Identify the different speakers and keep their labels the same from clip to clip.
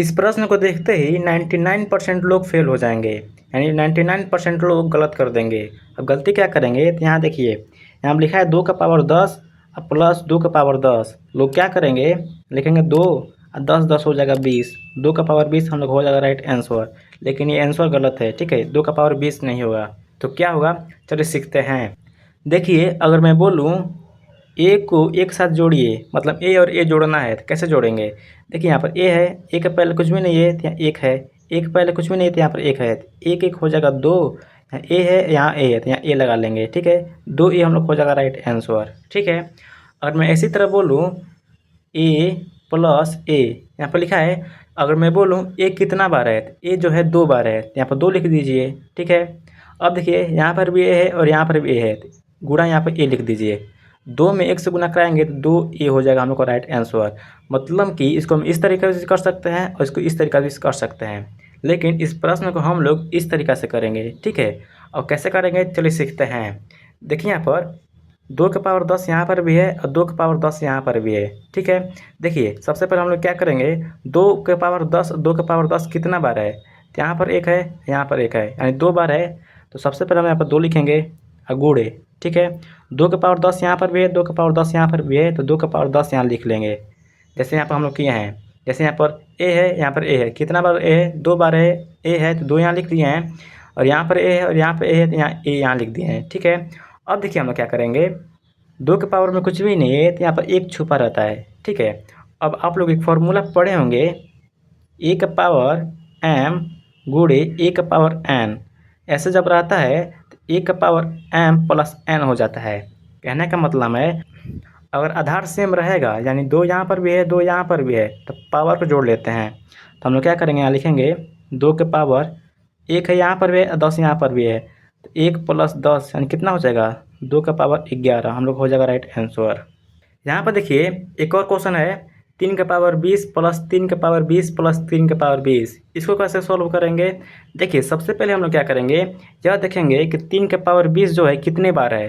Speaker 1: इस प्रश्न को देखते ही 99% लोग फेल हो जाएंगे, यानी 99% लोग गलत कर देंगे। अब गलती क्या करेंगे तो यहाँ देखिए, यहाँ लिखा है 2 का पावर 10 और प्लस 2 का पावर 10। लोग क्या करेंगे, लिखेंगे 2 और 10 10 हो जाएगा 20, 2 का पावर 20 हम लोग हो जाएगा राइट आंसर। लेकिन ये आंसर गलत है, ठीक है, 2 का पावर 20 नहीं होगा। तो क्या होगा, चलिए सीखते हैं। देखिए अगर मैं बोलूँ ए को एक साथ जोड़िए, मतलब ए और ए जोड़ना है तो कैसे जोड़ेंगे। देखिए यहाँ पर ए है, ए के पहले कुछ भी नहीं है तो यहाँ एक है, एक पहले कुछ भी नहीं है तो यहाँ पर एक है, एक एक हो जाएगा 2। यहाँ ए है, यहाँ ए है तो यहाँ ए लगा लेंगे, ठीक है, 2 ए हम लोग हो जाएगा राइट आंसर, ठीक है। और मैं इसी तरह बोलूँ ए प्लस ए, यहाँ पर लिखा है, अगर मैं बोलूँ ए कितना बार है तो ए जो है 2 बार है तो यहाँ पर 2 लिख दीजिए, ठीक है। अब देखिए यहाँ पर भी ए है और यहाँ पर भी ए है, गुणा यहाँ पर ए लिख दीजिए, 2 में 1 से गुना कराएंगे तो 2 ए हो जाएगा हम लोग का राइट आंसर। मतलब कि इसको हम इस तरीके से कर सकते हैं और इसको इस तरीका से कर सकते हैं, लेकिन इस प्रश्न को हम लोग इस तरीका से करेंगे, ठीक है। और कैसे करेंगे चलिए सीखते हैं। देखिए यहाँ पर 2 के पावर 10 यहाँ पर भी है और 2 के पावर 10 यहाँ पर भी है, ठीक है। देखिए सबसे पहले हम लोग क्या करेंगे, 2 के पावर 10, 2 के पावर 10 कितना बार है तो यहाँ पर एक है, यहाँ पर एक है, यानी 2 बार है। तो सबसे पहले हम यहाँ पर 2 लिखेंगे और गुणे, ठीक है। 2 के पावर 10 यहाँ पर भी है, 2 के पावर 10 यहाँ पर भी है, तो 2 के पावर 10 यहाँ लिख लेंगे। जैसे यहाँ पर हम लोग किए हैं, जैसे यहाँ पर ए है, यहाँ पर ए है, कितना बार ए है, 2 बार है, ए है तो 2 यहाँ लिख दिए हैं, और यहाँ पर ए है और यहाँ पर ए है तो यहाँ ए यहाँ लिख दिए हैं, ठीक है। अब देखिए हम लोग क्या करेंगे, 2 के पावर में कुछ भी नहीं है तो यहाँ पर एक छुपा रहता है, ठीक है। अब आप लोग एक फार्मूला पढ़े होंगे, ए का पावर एम गुणे ए का पावर एन, ऐसे जब रहता है तो ए का पावर एम प्लस एन हो जाता है। कहने का मतलब है अगर आधार सेम रहेगा, यानी 2 यहाँ पर भी है 2 यहाँ पर भी है, तो पावर को जोड़ लेते हैं। तो हम लोग क्या करेंगे, यहाँ लिखेंगे 2 के पावर 1 है यहाँ पर भी है और 10 यहाँ पर भी है, तो 1 प्लस 10 यानी कितना हो जाएगा, 2 का पावर 11 हम लोग हो जाएगा राइट आंसर। यहाँ पर देखिए एक और क्वेश्चन है, 3 के पावर 20 प्लस 3 के पावर 20 प्लस 3 के पावर 20, इसको कैसे सॉल्व करेंगे। देखिए सबसे पहले हम लोग क्या करेंगे, यह देखेंगे कि 3 के पावर 20 जो है कितने बार है,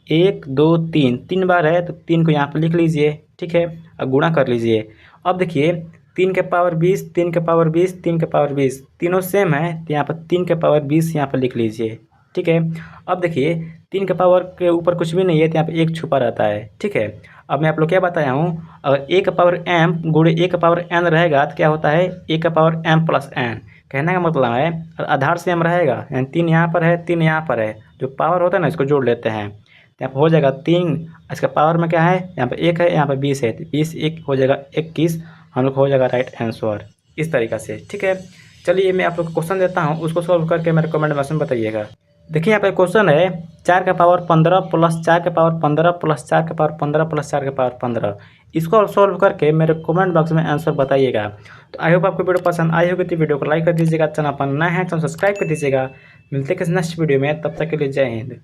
Speaker 1: 1 2 3, 3 बार है तो 3 को यहाँ पर लिख लीजिए, ठीक है, और गुणा कर लीजिए। अब देखिए 3 के पावर 20, 3 के पावर 20, 3 के पावर 20 तीनों सेम है तो यहाँ पर 3 के पावर 20 यहाँ पर लिख लीजिए, ठीक है। अब देखिए 3 के पावर के ऊपर कुछ भी नहीं है तो यहाँ पे एक छुपा रहता है, ठीक है। अब मैं आप लोग क्या बताया हूँ, अगर ए का पावर एम गुणे ए का पावर एन रहेगा तो क्या होता है, ए का पावर एम प्लस एन। कहने का मतलब है अगर आधार सेम रहेगा, यानी 3 यहाँ पर है 3 यहाँ पर है, जो पावर होता है ना इसको जोड़ लेते हैं तो यहाँ पर हो जाएगा 3, इसका पावर में क्या है, यहाँ पर 1 है यहाँ पर 20 है, तो 20 1 हो जाएगा 21, हम लोग हो जाएगा राइट आंसर इस तरीक़ा से, ठीक है। चलिए मैं आप लोग को क्वेश्चन देता हूँ, उसको सॉल्व करके मेरे कमेंट बॉक्स में बताइएगा। देखिए यहाँ पे क्वेश्चन है, 4 का पावर 15 प्लस 4 के पावर 15 प्लस 4 के पावर 15 प्लस 4 के पावर 15, इसको सॉल्व करके मेरे कमेंट बॉक्स में आंसर बताइएगा। तो आई होप आपको वीडियो पसंद आई होगी, तो वीडियो को लाइक कर दीजिएगा, चैनल पर नया है तो सब्सक्राइब कर दीजिएगा। मिलते हैं किसी नेक्स्ट वीडियो में, तब तक के लिए जय हिंद।